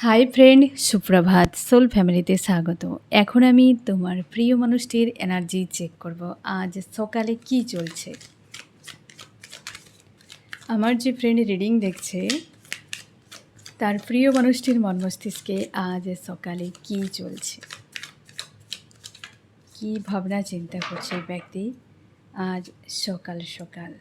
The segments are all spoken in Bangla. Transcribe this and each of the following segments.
হাই ফ্রেন্ড, সুপ্রভাত। সোল ফ্যামিলিতে স্বাগত। এখন আমি তোমার প্রিয় মানুষটির এনার্জি চেক করব। আজ সকালে কি চলছে। আমার যে ফ্রেন্ড রিডিং দেখছে তার প্রিয় মানুষটির মন মস্তিষ্কে আজ সকালে কি চলছে, কি ভাবনা চিন্তা করছে ব্যক্তি আজ সকাল সকাল।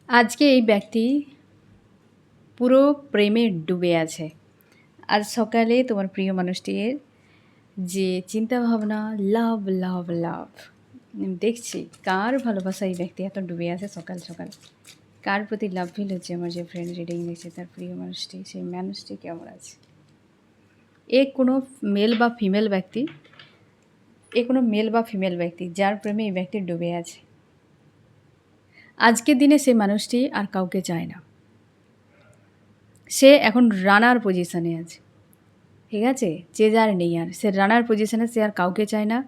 আজকে এই ব্যক্তি পুরো প্রেমে ডুবে আছে। আজ সকালে তোমার প্রিয় মানুষটির যে চিন্তাভাবনা, লাভ লাভ লাভ দেখছি। কার ভালোবাসা এই ব্যক্তি এত ডুবে আছে সকাল সকাল, কার প্রতি লাভ ফিল হচ্ছে। আমার যে ফ্রেন্ড রিডিং দেখছে তার প্রিয় মানুষটি, সেই মানুষটি কেমন আছে। কোনো মেল বা ফিমেল ব্যক্তি, কোনো মেল বা ফিমেল ব্যক্তি যার প্রেমে এই ব্যক্তি ডুবে আছে। আজকের দিনে সে মানুষটি আর কাউকে চায় না। সে এখন রানার পজিশনে আছে, ঠিক আছে। যে যার নেই, আর সে রানার পজিশনে, সে আর কাউকে চায় না।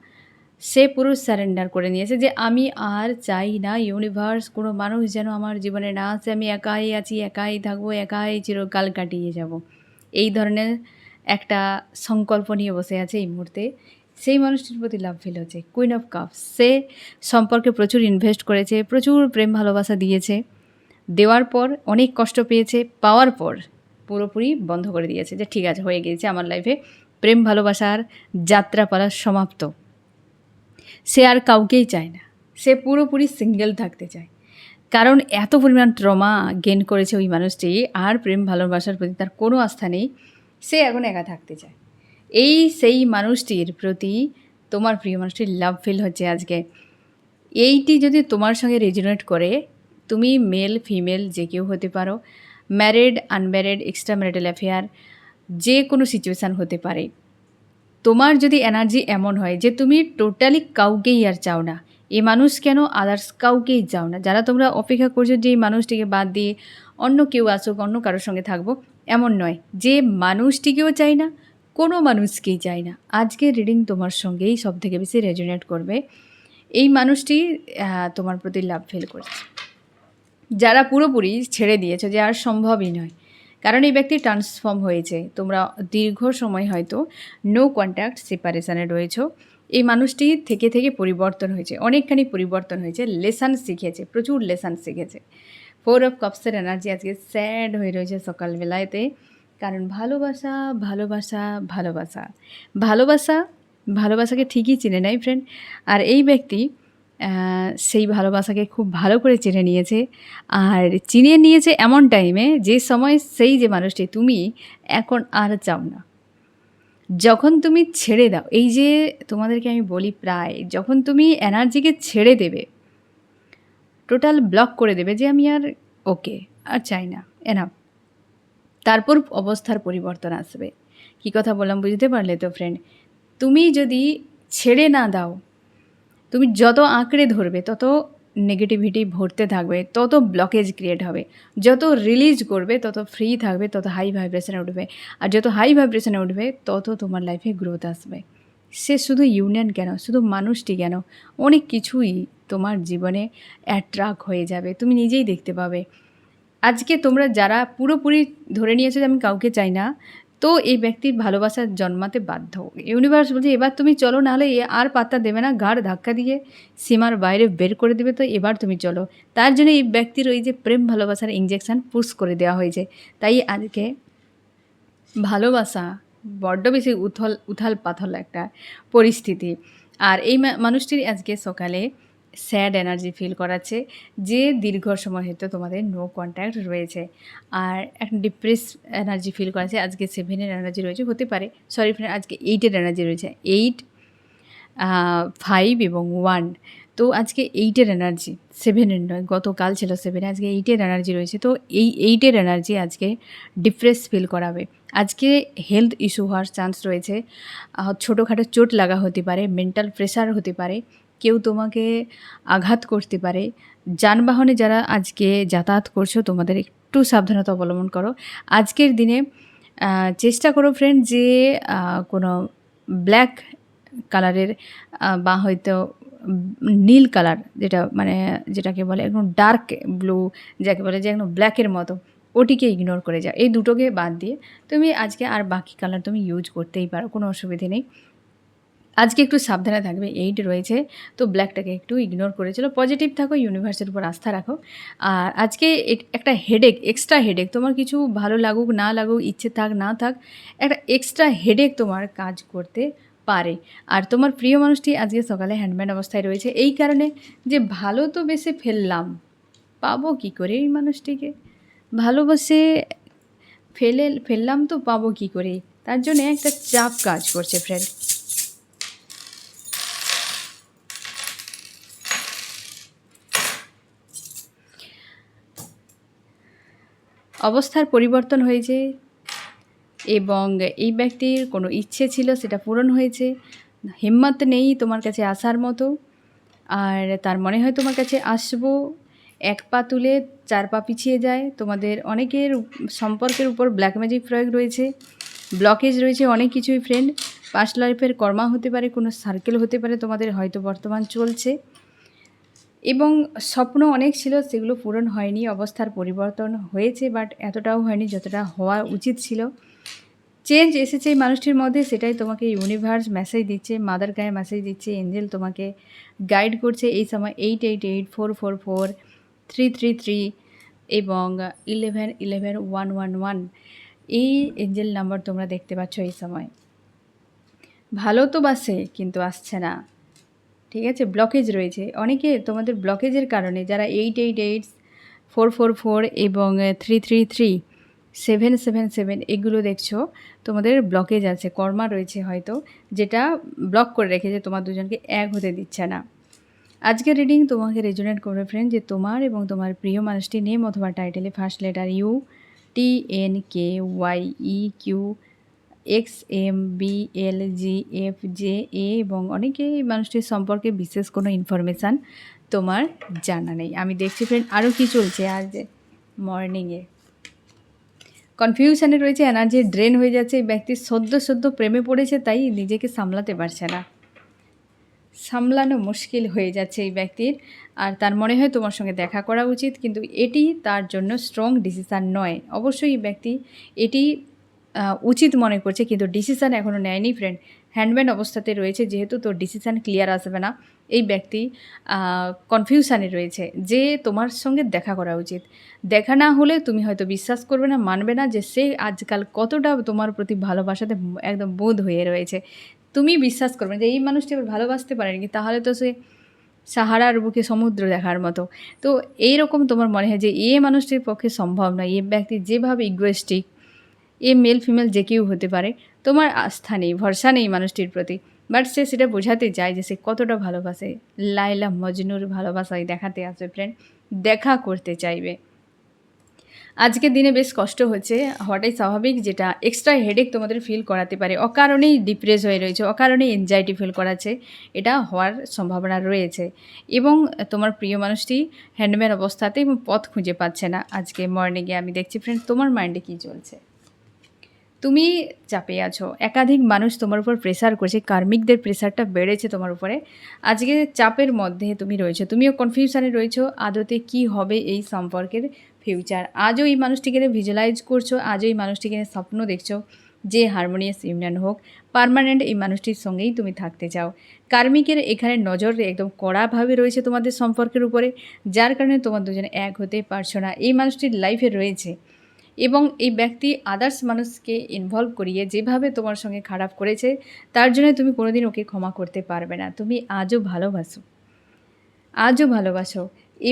সে পুরো স্যারেন্ডার করে নিয়েছে যে আমি আর চাই না ইউনিভার্স কোনো মানুষ যেন আমার জীবনে না আসে। আমি একাই আছি, একাই থাকবো, একাই চিরকাল কাটিয়ে যাব। এই ধরনের একটা সংকল্প নিয়ে বসে আছে এই মুহূর্তে। সেই মানুষটির প্রতি লাভ ফিল হচ্ছে। কুইন অফ কাপস, সে সম্পর্কে প্রচুর ইনভেস্ট করেছে, প্রচুর প্রেম ভালোবাসা দিয়েছে। দেওয়ার পর অনেক কষ্ট পেয়েছে, পাওয়ার পর পুরোপুরি বন্ধ করে দিয়েছে যে ঠিক আছে, হয়ে গিয়েছে আমার লাইফে প্রেম ভালোবাসার যাত্রাপালা সমাপ্ত। সে আর কাউকেই চায় না, সে পুরোপুরি সিঙ্গেল থাকতে চায়। কারণ এত পরিমাণ ট্রমা গেন করেছে ওই মানুষটি, আর প্রেম ভালোবাসার প্রতি তার কোনো আস্থা নেই। সে এখন একা থাকতে চায়। সেই মানুষটির প্রতি তোমার প্রিয় মানুষটির লাভ ফিল হচ্ছে আজকে। এইটি যদি তোমার সঙ্গে রেজোনেট করে, তুমি মেল ফিমেল যে কেউ হতে পারো, married unmarried, extra marital affair, যে কোনো সিচুয়েশান হতে পারে। তোমার যদি এনার্জি এমন হয় যে তুমি টোটালি কাউকেই আর চাও না, এই মানুষ কেন আদার্স কাউকেই চাও না, যারা তোমরা অপেক্ষা করছো যে এই মানুষটিকে বাদ দিয়ে অন্য কেউ আসুক, অন্য কারোর সঙ্গে থাকবো, এমন নয়। যে মানুষটিকেও চাই না, কোনো মানুষকেই চাই না, আজকের রিডিং তোমার সঙ্গেই সব থেকে বেশি রেজোনেট করবে। এই মানুষটি তোমার প্রতি লাভ ফিল করছে। যারা পুরোপুরি ছেড়ে দিয়েছে যে আর সম্ভবই নয়, কারণ এই ব্যক্তি ট্রান্সফর্ম হয়েছে। তোমরা দীর্ঘ সময় হয়তো নো কন্ট্যাক্ট সেপারেশানে রয়েছো। এই মানুষটি থেকে থেকে পরিবর্তন হয়েছে, অনেকখানি পরিবর্তন হয়েছে, লেসান শিখেছে, প্রচুর লেসান শিখেছে। 4 অফ কাপসের এনার্জি আজকে স্যাড হয়ে রয়েছে সকালবেলাতে। কারণ ভালোবাসা ভালোবাসা ভালোবাসা ভালোবাসা ভালোবাসাকে ঠিকই চিনে নেয় ফ্রেন্ড। আর এই ব্যক্তি সেই ভালোবাসাকে খুব ভালো করে চিনে নিয়েছে। আর চিনিয়ে নিয়েছে এমন টাইমে যে সময় সেই যে মানুষটি তুমি এখন আর চাও না। যখন তুমি ছেড়ে দাও, এই যে তোমাদেরকে আমি বলি প্রায়, যখন তুমি এনার্জিকে ছেড়ে দেবে, টোটাল ব্লক করে দেবে যে আমি আর ওকে আর চাই না, এনাফ, তারপর অবস্থার পরিবর্তন আসবে। কি কথা বললাম বুঝতে পারলে তো ফ্রেন্ড। তুমি যদি ছেড়ে না দাও, তুমি যত আঁকড়ে ধরবে তত নেগেটিভিটি ভরতে থাকবে, তত ব্লকেজ ক্রিয়েট হবে। যত রিলিজ করবে তত ফ্রি থাকবে, তত হাই ভাইব্রেশনে উঠবে। আর যত হাই ভাইব্রেশনে উঠবে তত তোমার লাইফে গ্রোথ আসবে। সে শুধু ইউনিয়ন কেন, শুধু মানুষটি কেন, অনেক কিছুই তোমার জীবনে অ্যাট্রাক্ট হয়ে যাবে, তুমি নিজেই দেখতে পাবে। আজকে তোমরা যারা পুরোপুরি ধরে নিয়েছো যে আমি কাউকে চাই না, তো এই ব্যক্তির ভালোবাসা জন্মাতে বাধ্য। ইউনিভার্স বলছে এবার তুমি চলো, নাহলে এ আর পাত্তা দেবে না, ঘাড় ধাক্কা দিয়ে সীমার বাইরে বের করে দেবে। তো এবার তুমি চলো। তার জন্য এই ব্যক্তির ওই যে প্রেম ভালোবাসার ইঞ্জেকশান পুশ করে দেওয়া হয়েছে। তাই আজকে ভালোবাসা বড্ড বেশি উথাল পাথল একটা পরিস্থিতি। আর এই মানুষটির আজকে সকালে স্যাড এনার্জি ফিল করাচ্ছে, যে দীর্ঘ সময় হয়তো তোমাদের নো কন্ট্যাক্ট রয়েছে। আর একটা ডিপ্রেস এনার্জি ফিল করাচ্ছে। আজকে 7-এর এনার্জি রয়েছে, হতে পারে, সরি ফ্রেন্ড, আজকে 8-এর এনার্জি রয়েছে। 8, 5 এবং 1। তো আজকে 8-এর এনার্জি, 7-এর নয়। গতকাল ছিল 7, আজকে 8-এর এনার্জি রয়েছে। তো এই 8-এর এনার্জি আজকে ডিপ্রেস ফিল করাবে। আজকে হেলথ ইস্যু হওয়ার চান্স রয়েছে। ছোটোখাটো চোট লাগা হতে পারে, মেন্টাল প্রেশার হতে পারে, কেউ তোমাকে আঘাত করতে পারে। যানবাহনে যারা আজকে যাতায়াত করছো, তোমাদের একটু সাবধানতা অবলম্বন করো আজকের দিনে। চেষ্টা করো ফ্রেন্ড যে কোনো ব্ল্যাক কালারের বা হয়তো নীল কালার, যেটা মানে যেটাকে বলে একদম ডার্ক ব্লু, যাকে বলে যে একদম ব্ল্যাকের মতো, ওটিকে ইগনোর করে যাও। এই দুটোকে বাদ দিয়ে তুমি আজকে আর বাকি কালার তুমি ইউজ করতেই পারো, কোনো অসুবিধে নেই। আজকে একটু সাবধানে থাকবে, 8 রয়েছে, তো ব্ল্যাকটাকে একটু ইগনোর করে চলো, পজিটিভ থাকো, ইউনিভার্সের উপর আস্থা রাখো। আর আজকে একটা হেডেক, এক্সট্রা হেডেক, তোমার কিছু ভালো লাগুক না লাগুক, ইচ্ছে থাক না থাক, একটা এক্সট্রা হেডেক তোমার কাজ করতে পারে। আর তোমার প্রিয় মানুষটি আজকে সকালে হ্যান্ডম্যান অবস্থায় রয়েছে, এই কারণে যে ভালো তো বেসে ফেললাম, পাবো কী করে এই মানুষটিকে, ভালোবাসে ফেললাম তো পাবো কী করে, তার জন্য একটা চাপ কাজ করছে ফ্রেন্ড। অবস্থার পরিবর্তন হয়েছে এবং এই ব্যক্তির কোনো ইচ্ছে ছিল সেটা পূরণ হয়েছে, হিম্মত নেই তোমার কাছে আসার মতো, আর তার মনে হয় তোমার কাছে আসবো, এক পা তুলে 4 পা পিছিয়ে যায়। তোমাদের অনেকের সম্পর্কের উপর ব্ল্যাক ম্যাজিক প্রয়োগ রয়েছে, ব্লকেজ রয়েছে অনেক কিছুই ফ্রেন্ড। পাস্ট লাইফের কর্মা হতে পারে, কোনো সার্কেল হতে পারে তোমাদের হয়তো বর্তমান চলছে, এবং স্বপ্ন অনেক ছিল, সেগুলো পূরণ হয়নি, অবস্থার পরিবর্তন হয়েছে, বাট এতটাও হয়নি যতটা হওয়া উচিত ছিল। চেঞ্জ এসেছে এই মানুষটির মধ্যে, সেটাই তোমাকে ইউনিভার্স মেসেজ দিচ্ছে, মাদার গায়ে মেসেজ দিচ্ছে, এঞ্জেল তোমাকে গাইড করছে এই সময়। 8884443333 এবং 111111 এই এঞ্জেল নাম্বার তোমরা দেখতে পাচ্ছ এই সময়। ভালো তো বাসে কিন্তু আসছে না, ঠিক আছে, ব্লকেজ রয়েছে অনেকে তোমাদের, ব্লকেজের কারণে যারা 888444 এবং 333777 এগুলো দেখছো, তোমাদের ব্লকেজ আছে, কর্মা রয়েছে হয়তো, যেটা ব্লক করে রেখেছে, তোমার দুজনকে এক হতে দিচ্ছে না। আজকের রিডিং তোমাকে রেজোনেট করবে ফ্রেন্ড, যে তোমার এবং তোমার প্রিয় মানুষটি নেম অথবা টাইটেলে first letter U, TNKYEQ XMBLGFJA এবং অনেকে এই মানুষটির সম্পর্কে বিশেষ কোনো ইনফরমেশান তোমার জানা নেই। আমি দেখছি ফ্রেন্ড আরও কি চলছে আজ মর্নিংয়ে। কনফিউশনে রয়েছে, এনার্জি ড্রেন হয়ে যাচ্ছে, এই ব্যক্তি সদ্য প্রেমে পড়েছে, তাই নিজেকে সামলাতে পারছে না, সামলানো মুশকিল হয়ে যাচ্ছে এই ব্যক্তির। আর তার মনে হয় তোমার সঙ্গে দেখা করা উচিত, কিন্তু এটি তার জন্য স্ট্রং ডিসিশান নয়। অবশ্যই এই ব্যক্তি এটি উচিত মনে করছে, কিন্তু ডিসিশান এখনও নেয়নি ফ্রেন্ড। হ্যান্ডম্যান অবস্থাতে রয়েছে, যেহেতু তোর ডিসিশান ক্লিয়ার আসবে না, এই ব্যক্তি কনফিউশানে রয়েছে যে তোমার সঙ্গে দেখা করা উচিত। দেখা না হলে তুমি হয়তো বিশ্বাস করবে না, মানবে না যে সে আজকাল কতটা তোমার প্রতি ভালোবাসাতে একদম বোধ হয়ে রয়েছে। তুমি বিশ্বাস করবে যে এই মানুষটি আবার ভালোবাসতে পারেনি, তাহলে তো সে সাহারার বুকে সমুদ্র দেখার মতো। তো এইরকম তোমার মনে হয় যে এই মানুষটির পক্ষে সম্ভব নয়, এই ব্যক্তি যেভাবে ইগোয়েস্টিক, এ মেল ফিমেল যে কেউ হতে পারে, তোমার আস্থা নেই, ভরসা নেই মানুষটির প্রতি, বাট সে সেটা বোঝাতে চায় যে সে কতটা ভালোবাসে। লাইলা মজনুর ভালোবাসায় দেখাতে আসবে ফ্রেন্ড, দেখা করতে চাইবে। আজকের দিনে বেশ কষ্ট হচ্ছে, হওয়াটাই স্বাভাবিক, যেটা এক্সট্রা হেডেক তোমাদের ফিল করাতে পারে, অকারণেই ডিপ্রেস হয়ে রয়েছে, অকারণেই এনজাইটি ফিল করাচ্ছে, এটা হওয়ার সম্ভাবনা রয়েছে। এবং তোমার প্রিয় মানুষটি হ্যান্ডম্যান অবস্থাতে এবং পথ খুঁজে পাচ্ছে না। আজকে মর্নিংয়ে আমি দেখছি ফ্রেন্ড তোমার মাইন্ডে কী চলছে, তুমি চাপে আছো, একাধিক মানুষ তোমার উপর প্রেসার করছে, কার্মিকদের প্রেসারটা বেড়েছে তোমার উপরে, আজকে চাপের মধ্যে তুমি রয়েছো, তুমিও কনফিউশনে রয়েছো, আদতে কি হবে এই সম্পর্কের ফিউচার। আজও এই মানুষটিকে ভিজুয়ালাইজ করছো, আজও এই মানুষটিকে স্বপ্ন দেখছো যে হারমোনিয়াস ইউনিয়ন হোক, পার্মানেন্ট এই মানুষটির সঙ্গেই তুমি থাকতে চাও। কার্মিকের এখানে নজর একদম কড়াভাবে রয়েছে তোমাদের সম্পর্কের উপরে, যার কারণে তোমার দুজনে এক হতে পারছো না। এই মানুষটির লাইফে রয়েছে এবং এই ব্যক্তি আদার্স মানুষকে ইনভলভ করিয়ে যেভাবে তোমার সঙ্গে খারাপ করেছে, তার জন্য তুমি কোনোদিন ওকে ক্ষমা করতে পারবে না। তুমি আজও ভালোবাসো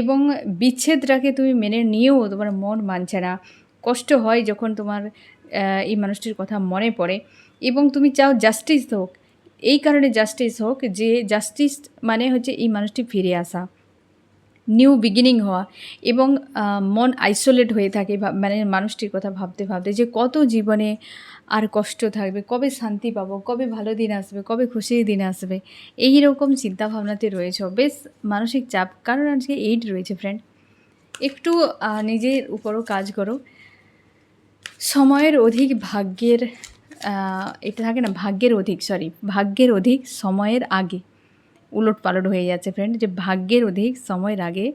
এবং বিচ্ছেদটাকে তুমি মেনে নিয়েও তোমার মন মানছে না, কষ্ট হয় যখন তোমার এই মানুষটির কথা মনে পড়ে, এবং তুমি চাও জাস্টিস হোক। এই কারণে জাস্টিস হোক যে জাস্টিস মানে হচ্ছে এই মানুষটি ফিরে আসা, নিউ বিগিনিং হওয়া, এবং মন আইসোলেট হয়ে থাকে, মানে মানুষটির কথা ভাবতে ভাবতে যে কত জীবনে আর কষ্ট থাকবে, কবে শান্তি পাবো, কবে ভালো দিন আসবে, কবে খুশির দিন আসবে, এই রকম চিন্তাভাবনাতে রয়েছে, বেশ মানসিক চাপ। কারণ আজকে 8 রয়েছে ফ্রেন্ড, একটু নিজের উপরও কাজ করো, সময়ের অধিক ভাগ্যের এটা থাকে না ভাগ্যের অধিক সময়ের আগে উলটপালট হয়ে যাচ্ছে ফ্রেন্ড, যে ভাগ্যের অধিক সময়ের আগে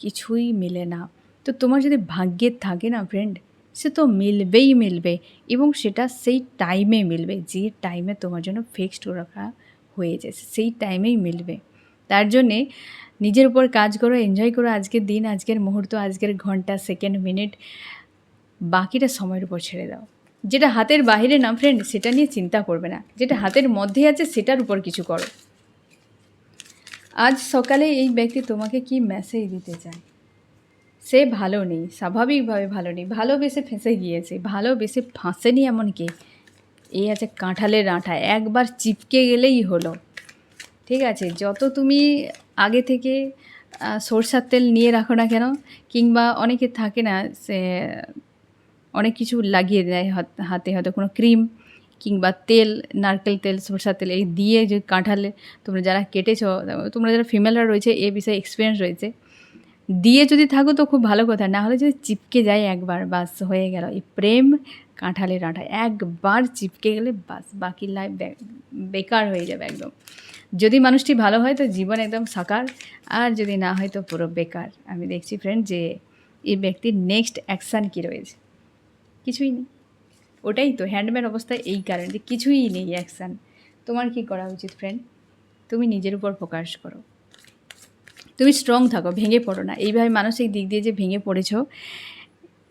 কিছুই মেলে না। তো তোমার যদি ভাগ্যের থাকে না ফ্রেন্ড, সে তো মিলবে এবং সেটা সেই টাইমে মিলবে, যে টাইমে তোমার জন্য ফিক্সড রাখা হয়েছে সেই টাইমেই মিলবে। তার জন্যে নিজের উপর কাজ করো, এনজয় করো আজকের দিন, আজকের মুহূর্ত, আজকের ঘন্টা, সেকেন্ড, মিনিট, বাকিটা সময়ের উপর ছেড়ে দাও। যেটা হাতের বাইরে না ফ্রেন্ড, সেটা নিয়ে চিন্তা করবে না, যেটা হাতের মধ্যে আছে সেটার উপর কিছু করো। আজ সকালে এই ব্যক্তি তোমাকে কি মেসেজ দিতে চায়? সে ভালো নেই, স্বাভাবিকভাবে ভালো নেই, ভালোবেসে ফেঁসে গিয়েছে, ভালোবেসে ফাঁসেনি এমন কি, এই আছে কাঁঠালের আঠা, একবার চিপকে গেলেই হলো। ঠিক আছে, যত তুমি আগে থেকে সরষার তেল নিয়ে রাখো না কেন, কিংবা অনেকে থাকে না সে অনেক কিছু লাগিয়ে দেয় হাতে, হয়তো কোনো ক্রিম কিংবা তেল, নারকেল তেল, সরষার তেল, এই দিয়ে যে কাঁঠালে তোমরা যারা কেটেছো, তোমরা যারা ফিমেলরা রয়েছে এ বিষয়ে এক্সপিরিয়েন্স রয়েছে, দিয়ে যদি থাকো তো খুব ভালো কথা, না হলে যদি চিপকে যায় একবার, বাস হয়ে গেল। এই প্রেম কাঁঠালের আঠা, একবার চিপকে গেলে বাস বাকি লাইফ বেকার হয়ে যাবে একদম। যদি মানুষটি ভালো হয় তো জীবন একদম সাকার, আর যদি না হয় তো পুরো বেকার। আমি দেখছি ফ্রেন্ড যে এই ব্যক্তির নেক্সট অ্যাকশান কী রয়েছে, কিছুই নেই। ওটাই তো হ্যান্ডম্যান অবস্থা, এই কারণে যে কিছুই নেই অ্যাকশান। তোমার কি করা উচিত ফ্রেন্ড? তুমি নিজের উপর ফোকাস করো, তুমি স্ট্রং থাকো, ভেঙে পড়ো না। এইভাবে মানসিক দিক দিয়ে যে ভেঙে পড়েছো,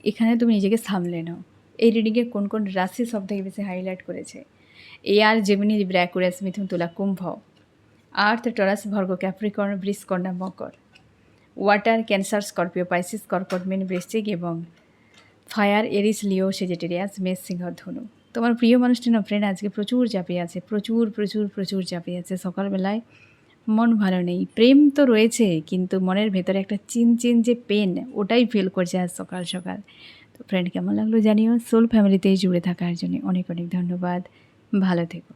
এখানে তুমি নিজেকে সামলে নাও। এই রিডিংয়ে কোন কোন রাশি সব থেকে বেশি হাইলাইট করেছে? এয়ার, জেমিনি, লিব্রা, অ্যাকুয়ারিয়াস, মিথুন, তুলা, কুম্ভ। আর্থ, টরাস, ভর্গ, ক্যাপ্রিকর্ন, বৃষ, কন্যা, মকর। ওয়াটার, ক্যান্সার, স্করপিও, পাইসিস, কর্কট, মীন, বৃশ্চিক। এবং ফায়ার, এরিস, লিও, সেজিটেরিয়াস, মেষ, সিংহ, ধনু। তোমার প্রিয় মানুষটি না ফ্রেন্ড আজকে প্রচুর চাপে আছে, প্রচুর চাপে আছে। সকালবেলায় মন ভালো নেই, প্রেম তো রয়েছে কিন্তু মনের ভেতরে একটা চিন যে পেন, ওটাই ফিল করছে আজ সকাল সকাল। তো ফ্রেন্ড কেমন লাগলো জানিও। সোল ফ্যামিলিতেই জুড়ে থাকার জন্য অনেক ধন্যবাদ। ভালো থেকো।